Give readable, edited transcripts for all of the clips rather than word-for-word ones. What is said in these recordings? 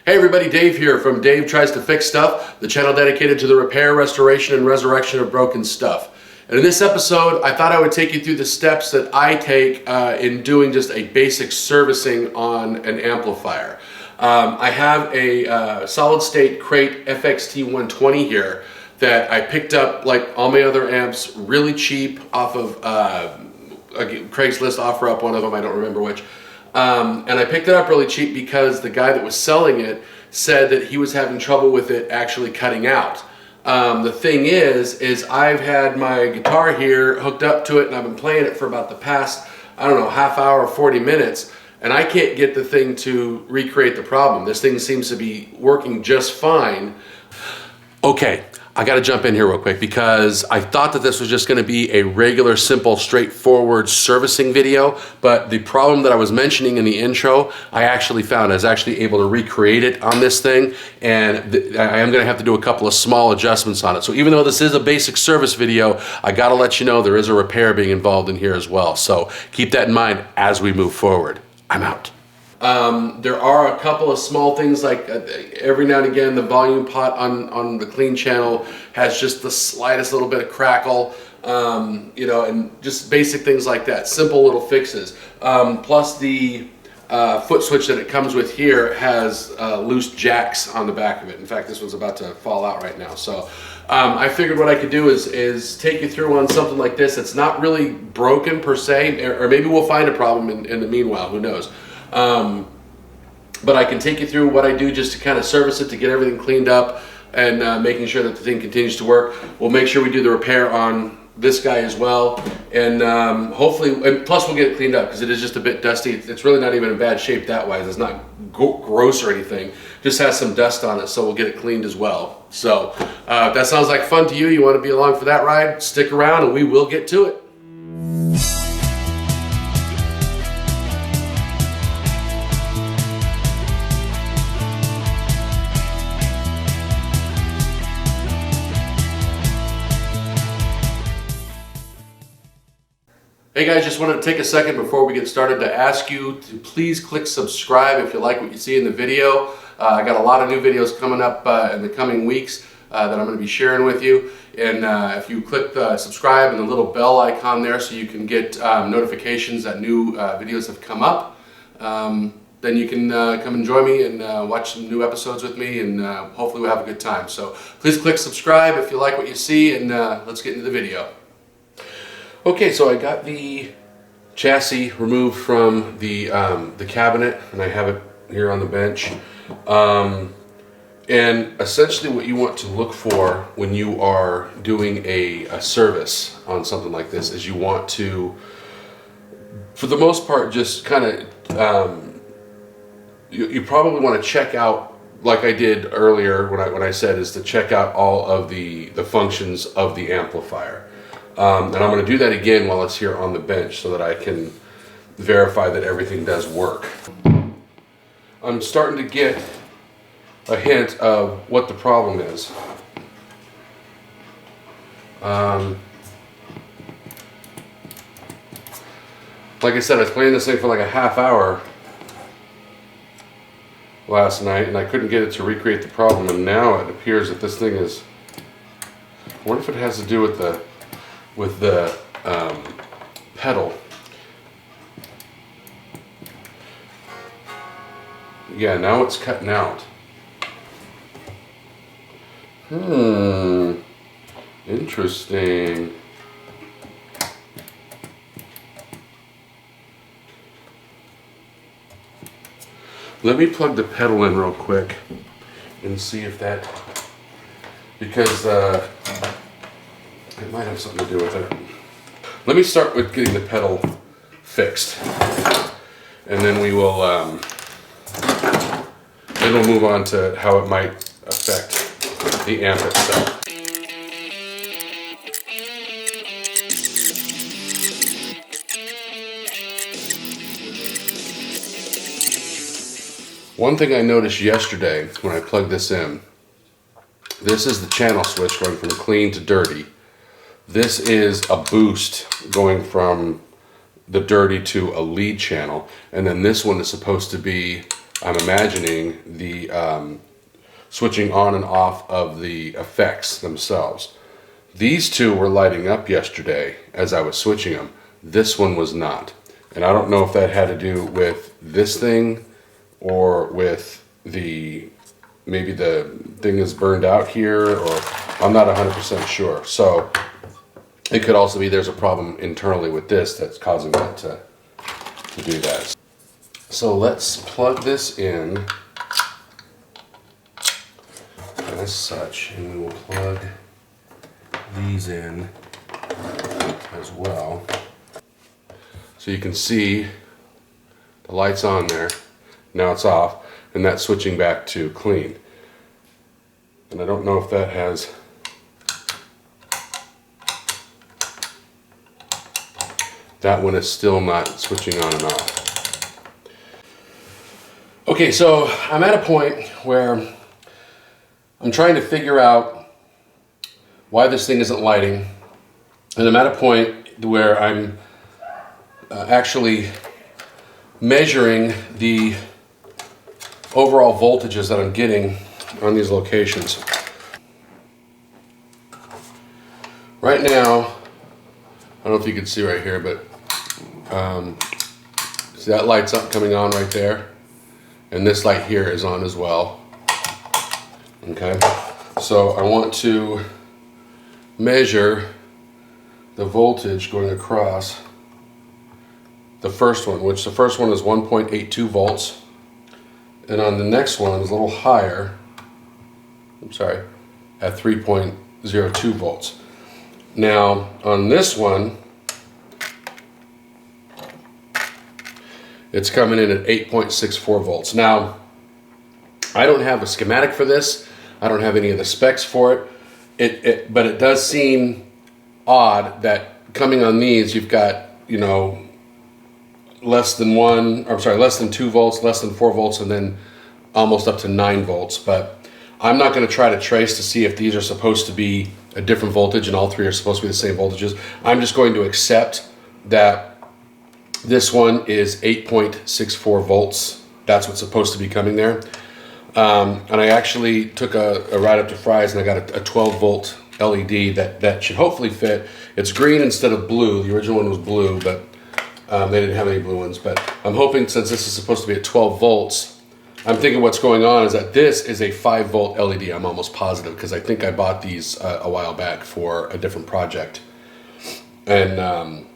Hey everybody, Dave here from Dave Tries to Fix Stuff, the channel dedicated to the repair, restoration, and resurrection of broken stuff. And in this episode, I thought I would take you through the steps that I take in doing just a basic servicing on an amplifier. I have a solid state crate FXT120 here that I picked up, like all my other amps, really cheap off of Craigslist offer up, one of them, I don't remember which. And I picked it up really cheap because the guy that was selling it said that he was having trouble with it actually cutting out. The thing is I've had my guitar here hooked up to it and I've been playing it for about the past, I don't know, half hour or 40 minutes, and I can't get the thing to recreate the problem. This thing seems to be working just fine. Okay. I gotta jump in here real quick because I thought that this was just gonna be a regular, simple, straightforward servicing video, but the problem that I was mentioning in the intro, I actually found I was actually able to recreate it on this thing, and I am gonna have to do a couple of small adjustments on it. So even though this is a basic service video, I gotta let you know there is a repair being involved in here as well. So keep that in mind as we move forward. I'm out. There are a couple of small things, like every now and again the volume pot on the clean channel has just the slightest little bit of crackle, you know, and just basic things like that, simple little fixes. Plus the foot switch that it comes with here has loose jacks on the back of it. In fact, this one's about to fall out right now. So I figured what I could do is take you through on something like this. It's not really broken per se, or maybe we'll find a problem in the meanwhile, who knows. But I can take you through what I do just to kind of service it, to get everything cleaned up and making sure that the thing continues to work. We'll make sure we do the repair on this guy as well, and hopefully, and plus we'll get it cleaned up because it is just a bit dusty. It's really not even in bad shape that wise. It's not gross or anything, just has some dust on it, so we'll get it cleaned as well. So if that sounds like fun to you, you want to be along for that ride, stick around and we will get to it. Hey guys, just wanted to take a second before we get started to ask you to please click subscribe if you like what you see in the video. I got a lot of new videos coming up in the coming weeks that I'm going to be sharing with you. And if you click the subscribe and the little bell icon there so you can get notifications that new videos have come up, then you can come and join me and watch some new episodes with me, and hopefully we'll have a good time. So please click subscribe if you like what you see, and let's get into the video. Okay, so I got the chassis removed from the cabinet, and I have it here on the bench. And essentially what you want to look for when you are doing a service on something like this is you want to, for the most part, just kind of, you probably want to check out, like I did earlier when I said, is to check out all of the functions of the amplifier. And I'm going to do that again while it's here on the bench so that I can verify that everything does work. I'm starting to get a hint of what the problem is. Like I said, I was playing this thing for like a half hour last night and I couldn't get it to recreate the problem, and now it appears that this thing is, I wonder if it has to do with the pedal. Yeah, now it's cutting out. Interesting. Let me plug the pedal in real quick and see if that, because it might have something to do with it. Let me start with getting the pedal fixed, and then we will then we'll move on to how it might affect the amp itself. One thing I noticed yesterday when I plugged this in, this is the channel switch going from clean to dirty. This is a boost going from the dirty to a lead channel, and then this one is supposed to be I'm imagining the switching on and off of the effects themselves. These two were lighting up yesterday as I was switching them. This one was not. And I don't know if that had to do with this thing or with maybe the thing is burned out here, or I'm not 100% sure. So it could also be there's a problem internally with this that's causing that to do that. So let's plug this in as such, and we will plug these in as well. So you can see the light's on there, now it's off, and that's switching back to clean. And I don't know if that has, that one is still not switching on and off. Okay, so I'm at a point where I'm trying to figure out why this thing isn't lighting, and I'm at a point where I'm actually measuring the overall voltages that I'm getting on these locations. Right now, I don't know if you can see right here, but see that light's up coming on right there, and this light here is on as well. Okay, so I want to measure the voltage going across the first one, which the first one is 1.82 volts, and on the next one is a little higher, I'm sorry, at 3.02 volts. Now on this one, it's coming in at 8.64 volts. Now, I don't have a schematic for this. I don't have any of the specs for it. But it does seem odd that coming on these, you've got, you know, less than 2 volts, less than 4 volts, and then almost up to 9 volts. But I'm not going to try to trace to see if these are supposed to be a different voltage and all three are supposed to be the same voltages. I'm just going to accept that this one is 8.64 volts. That's what's supposed to be coming there. And I actually took a ride up to Fry's and I got a 12 volt LED that should hopefully fit. It's green instead of blue. The original one was blue, but they didn't have any blue ones. But I'm hoping, since this is supposed to be at 12 volts, I'm thinking what's going on is that this is a 5 volt LED. I'm almost positive, because I think I bought these a while back for a different project. And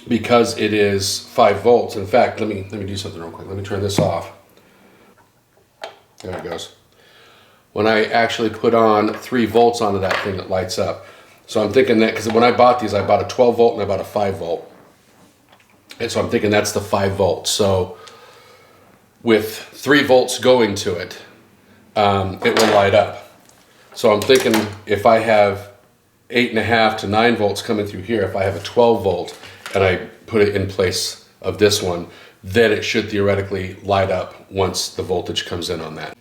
because it is 5 volts, in fact, let me do something real quick. Let me turn this off. There it goes. When I actually put on 3 volts onto that thing, it lights up. So I'm thinking that, because when I bought these, I bought a 12 volt and I bought a 5 volt. And so I'm thinking that's the 5 volts. So with 3 volts going to it, it will light up. So I'm thinking if I have 8.5 to 9 volts coming through here, if I have a 12 volt and I put it in place of this one, then it should theoretically light up once the voltage comes in on that.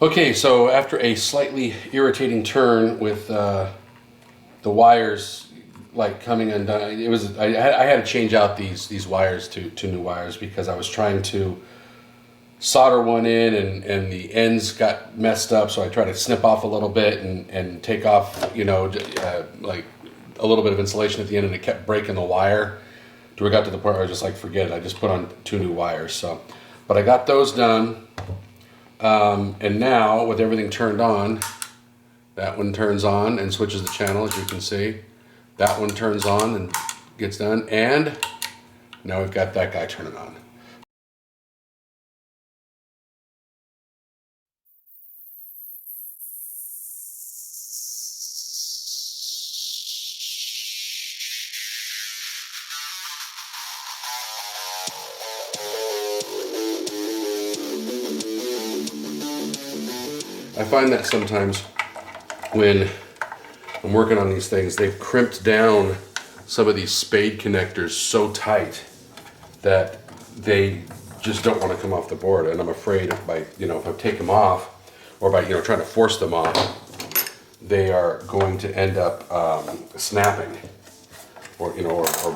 Okay, so after a slightly irritating turn with the wires like coming undone, I had to change out these wires to new wires, because I was trying to solder one in and the ends got messed up, so I tried to snip off a little bit and take off, you know, like a little bit of insulation at the end, and it kept breaking the wire. We got to the point where I was just like, forget it. I just put on 2 new wires. So, but I got those done. And now with everything turned on, that one turns on and switches the channel, as you can see. That one turns on and gets done. And now we've got that guy turning on. I find that sometimes when I'm working on these things, they've crimped down some of these spade connectors so tight that they just don't want to come off the board. And I'm afraid if I take them off, or by trying to force them off, they are going to end up snapping, or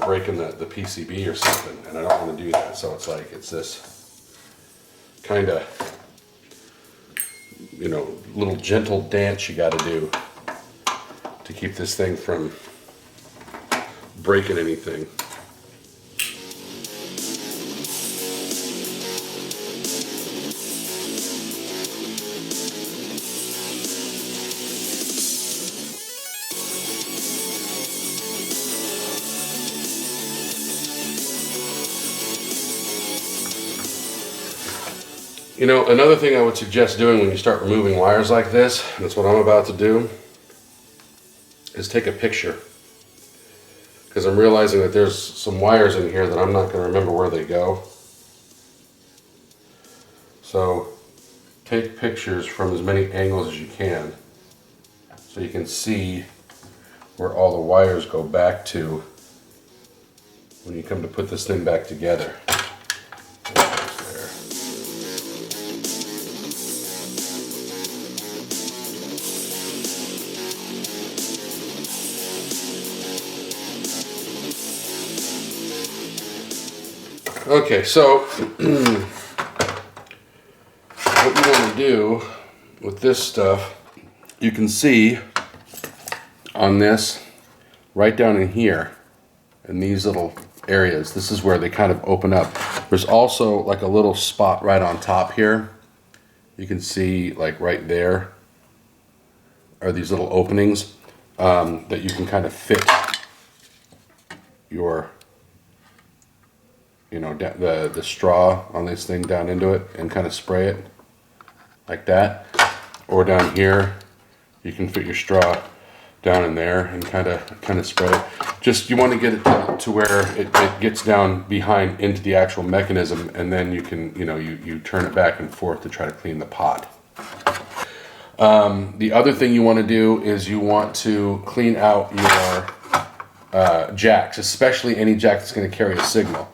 breaking the PCB or something. And I don't want to do that. So it's like, it's this kind of, you know, little gentle dance you got to do to keep this thing from breaking anything. You know, another thing I would suggest doing when you start removing wires like this, and that's what I'm about to do, is take a picture. Because I'm realizing that there's some wires in here that I'm not going to remember where they go. So take pictures from as many angles as you can so you can see where all the wires go back to when you come to put this thing back together. Okay, so what you want to do with this stuff, you can see on this right down in here in these little areas, this is where they kind of open up. There's also like a little spot right on top here. You can see like right there are these little openings that you can kind of fit your, you know, the straw on this thing down into it and kind of spray it like that. Or down here, you can fit your straw down in there and kind of spray it. Just, you want to get it to where it gets down behind into the actual mechanism, and then you can, you know, you turn it back and forth to try to clean the pot. The other thing you want to do is you want to clean out your jacks, especially any jack that's going to carry a signal.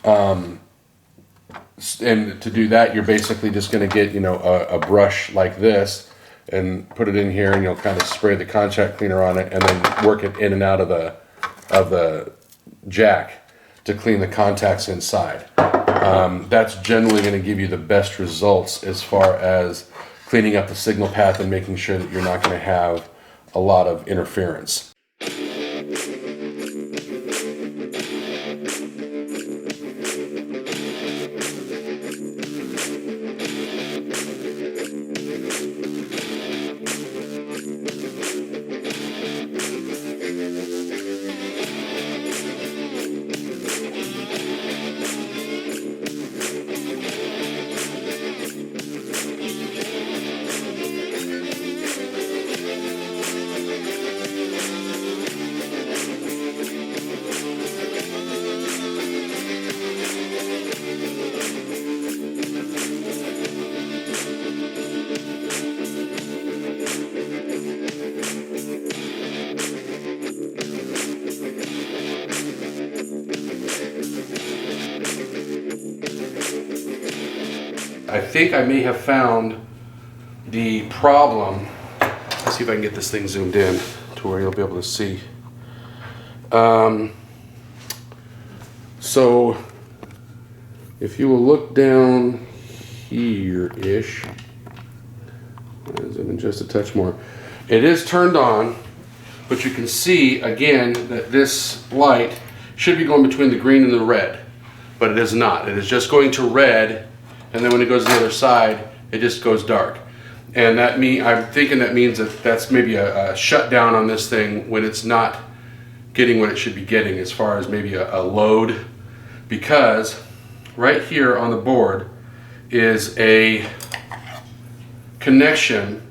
And to do that, you're basically just going to get, you know, a brush like this and put it in here, and you'll kind of spray the contact cleaner on it and then work it in and out of the jack to clean the contacts inside. That's generally going to give you the best results as far as cleaning up the signal path and making sure that you're not going to have a lot of interference. I think I may have found the problem. Let's see if I can get this thing zoomed in to where you'll be able to see. So if you will look down here-ish, zoom in just a touch more. It is turned on, but you can see again that this light should be going between the green and the red, but it is not. It is just going to red, and then when it goes to the other side, it just goes dark. And I'm thinking that means that that's maybe a shutdown on this thing when it's not getting what it should be getting as far as maybe a load, because right here on the board is a connection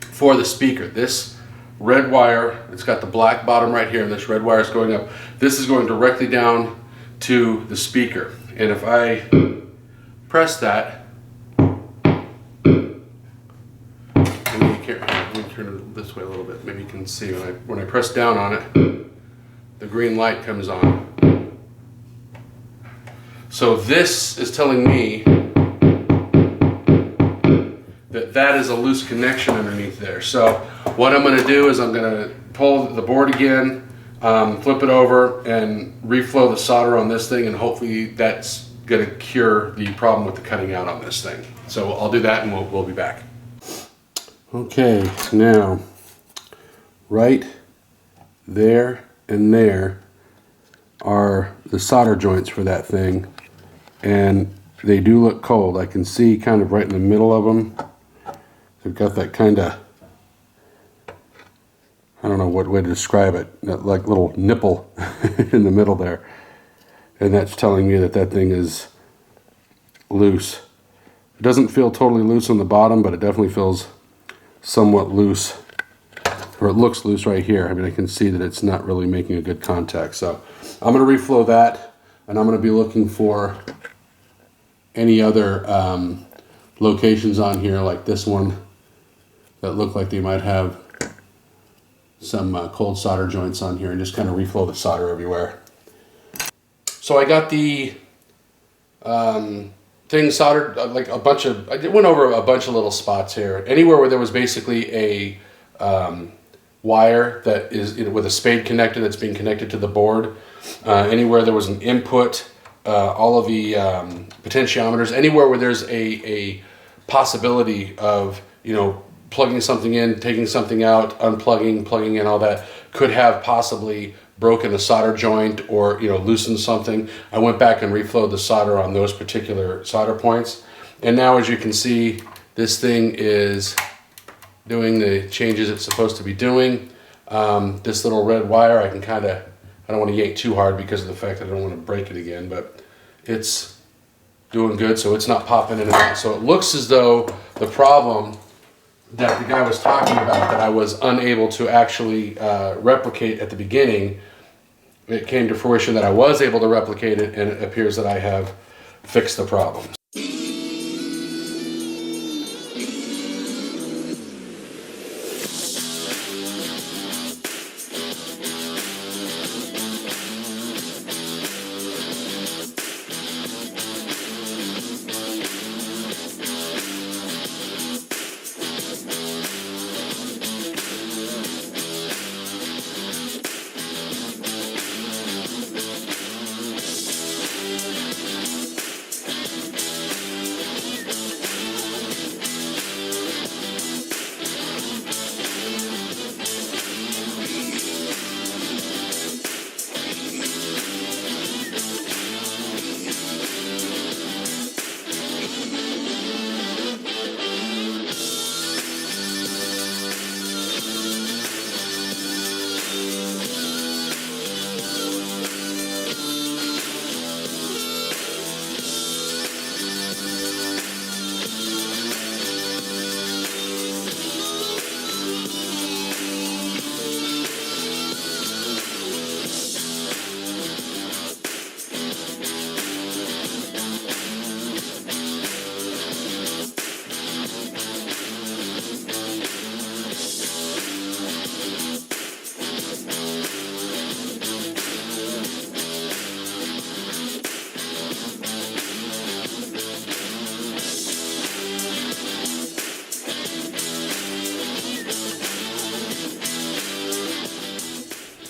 for the speaker. This red wire, it's got the black bottom right here, and this red wire is going up. This is going directly down to the speaker. And if I press that, let me turn it this way a little bit, maybe you can see when I press down on it, the green light comes on. So this is telling me that that is a loose connection underneath there. So what I'm going to do is I'm going to pull the board again, flip it over, and reflow the solder on this thing, and hopefully that's gonna cure the problem with the cutting out on this thing. So I'll do that and we'll be back. Okay, now right there and there are the solder joints for that thing, and they do look cold. I can see kind of right in the middle of them. They've got that kind of, I don't know what way to describe it, that like little nipple in the middle there. And that's telling me that that thing is loose. It doesn't feel totally loose on the bottom, but it definitely feels somewhat loose, or it looks loose right here. I mean, I can see that it's not really making a good contact. So I'm going to reflow that, and I'm going to be looking for any other locations on here like this one that look like they might have some cold solder joints on here, and just kind of reflow the solder everywhere. So I got the thing soldered, like a bunch of, I went over a bunch of little spots here. Anywhere where there was basically a wire that is with a spade connected that's being connected to the board, anywhere there was an input, all of the potentiometers, anywhere where there's a possibility of, plugging something in, taking something out, unplugging, plugging in, all that could have possibly broken a solder joint or loosened something. I went back and reflowed the solder on those particular solder points, and now as you can see, this thing is doing the changes it's supposed to be doing. This little red wire, I can I don't want to yank too hard because of the fact that I don't want to break it again, but it's doing good, so it's not popping in and out. So it looks as though the problem that the guy was talking about that I was unable to actually replicate at the beginning, it came to fruition that I was able to replicate it, and it appears that I have fixed the problem.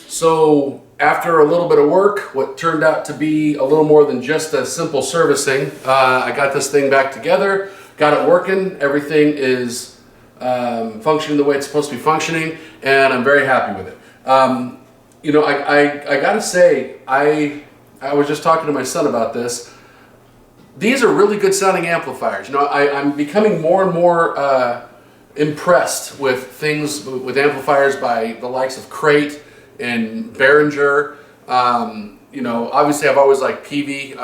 So after a little bit of work, what turned out to be a little more than just a simple servicing, I got this thing back together, got it working, everything is functioning the way it's supposed to be functioning, and I'm very happy with it. I gotta say, I was just talking to my son about this. These are really good sounding amplifiers. I'm becoming more and more impressed with things, with amplifiers by the likes of Crate and Behringer. Obviously I've always liked Peavey,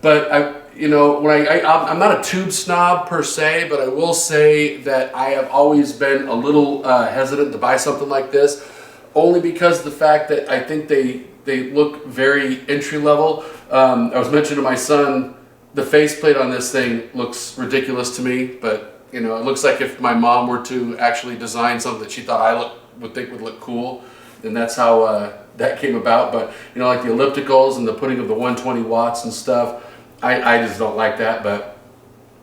but I'm not a tube snob per se, but I will say that I have always been a little hesitant to buy something like this, only because of the fact that I think they look very entry level. I was mentioning to my son, the faceplate on this thing looks ridiculous to me, but it looks like if my mom were to actually design something that she thought I would think would look cool, and that's how that came about. But like the ellipticals and the putting of the 120 watts and stuff, I just don't like that, but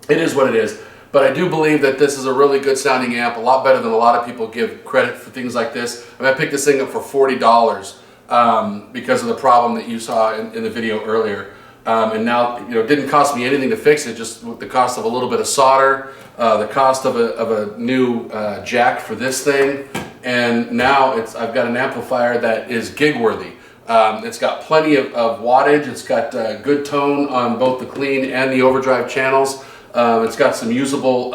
it is what it is. But I do believe that this is a really good sounding amp, a lot better than a lot of people give credit for things like this. I picked this thing up for $40 because of the problem that you saw in the video earlier. And now, you know, it didn't cost me anything to fix it, just the cost of a little bit of solder, the cost of a new jack for this thing, and now I've got an amplifier that is gig worthy. It's got plenty of wattage, it's got good tone on both the clean and the overdrive channels. It's got some usable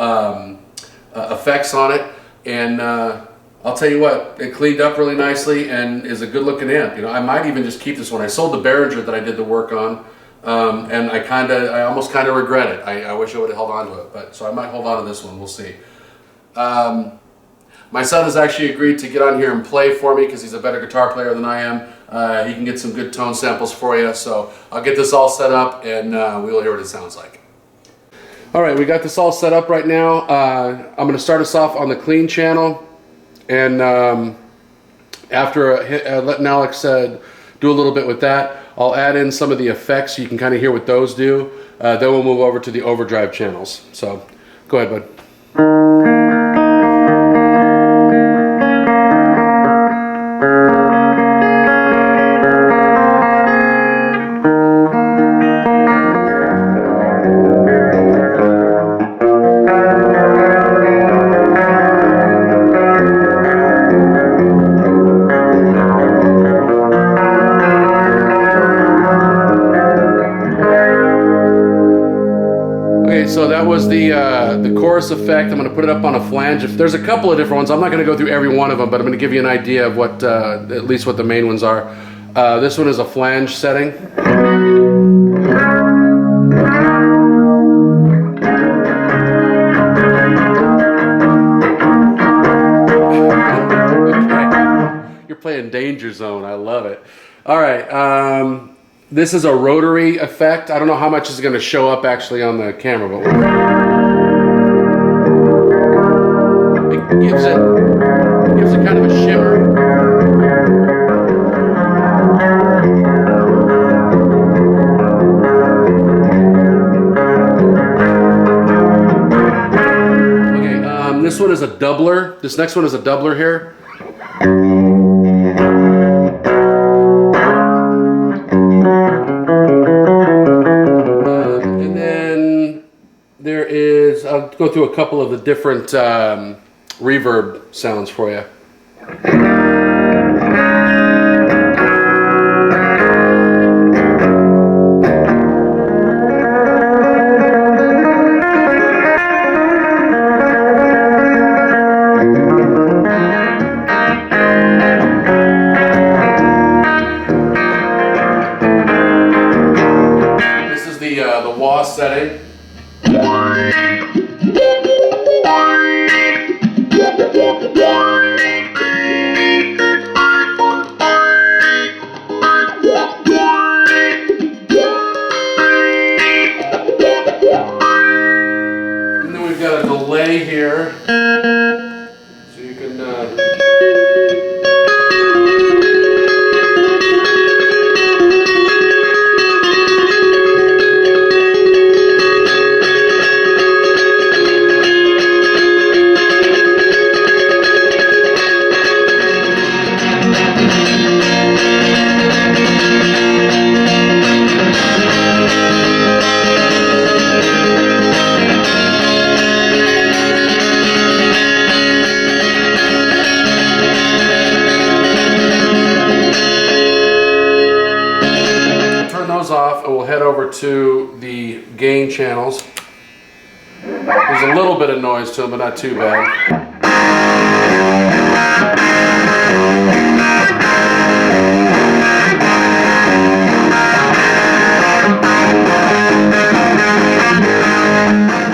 effects on it, and I'll tell you what, it cleaned up really nicely and is a good looking amp. You know, I might even just keep this one. I sold the Behringer that I did the work on, and I almost kind of regret it. I wish I would have held on to it, but so I might hold on to this one. We'll see. My son has actually agreed to get on here and play for me because he's a better guitar player than I am. He can get some good tone samples for you, so I'll get this all set up and we'll hear what it sounds like. All right, we got this all set up right now. I'm going to start us off on the clean channel, and after letting Alex do a little bit with that, I'll add in some of the effects so you can kind of hear what those do. Then we'll move over to the overdrive channels. So go ahead, bud. So that was the chorus effect. I'm going to put it up on a flange. If there's a couple of different ones, I'm not going to go through every one of them, but I'm going to give you an idea of what, at least what the main ones are. This one is a flange setting. Okay. You're playing Danger Zone. I love it. All right. This is a rotary effect. I don't know how much is going to show up actually on the camera, but it gives it kind of a shimmer. Okay, this one is a doubler. This next one is a doubler here. I'll go through a couple of the different reverb sounds for you. This is the wah setting. Here, so you can off, and we'll head over to the gain channels. There's a little bit of noise to them, but not too bad.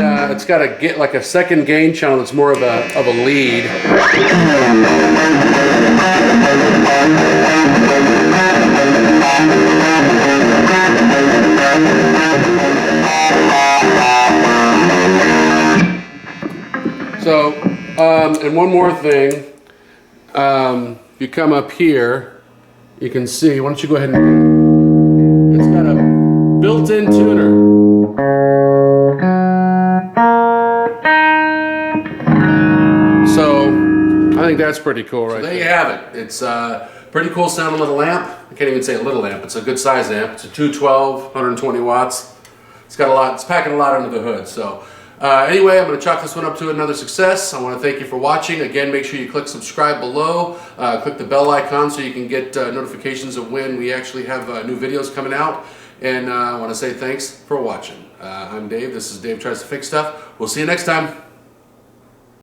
And, it's got a second gain channel that's more of a lead. So, and one more thing, you come up here, you can see, why don't you go ahead and, it's got a built-in tuner. So, I think that's pretty cool, right? So there you have it. It's Pretty cool sounding little amp. I can't even say a little amp. It's a good size amp. It's a 212, 120 watts. It's got a lot. It's packing a lot under the hood. So anyway, I'm going to chalk this one up to another success. I want to thank you for watching. Again, make sure you click subscribe below. Click the bell icon so you can get notifications of when we actually have new videos coming out. And I want to say thanks for watching. I'm Dave. This is Dave Tries to Fix Stuff. We'll see you next time.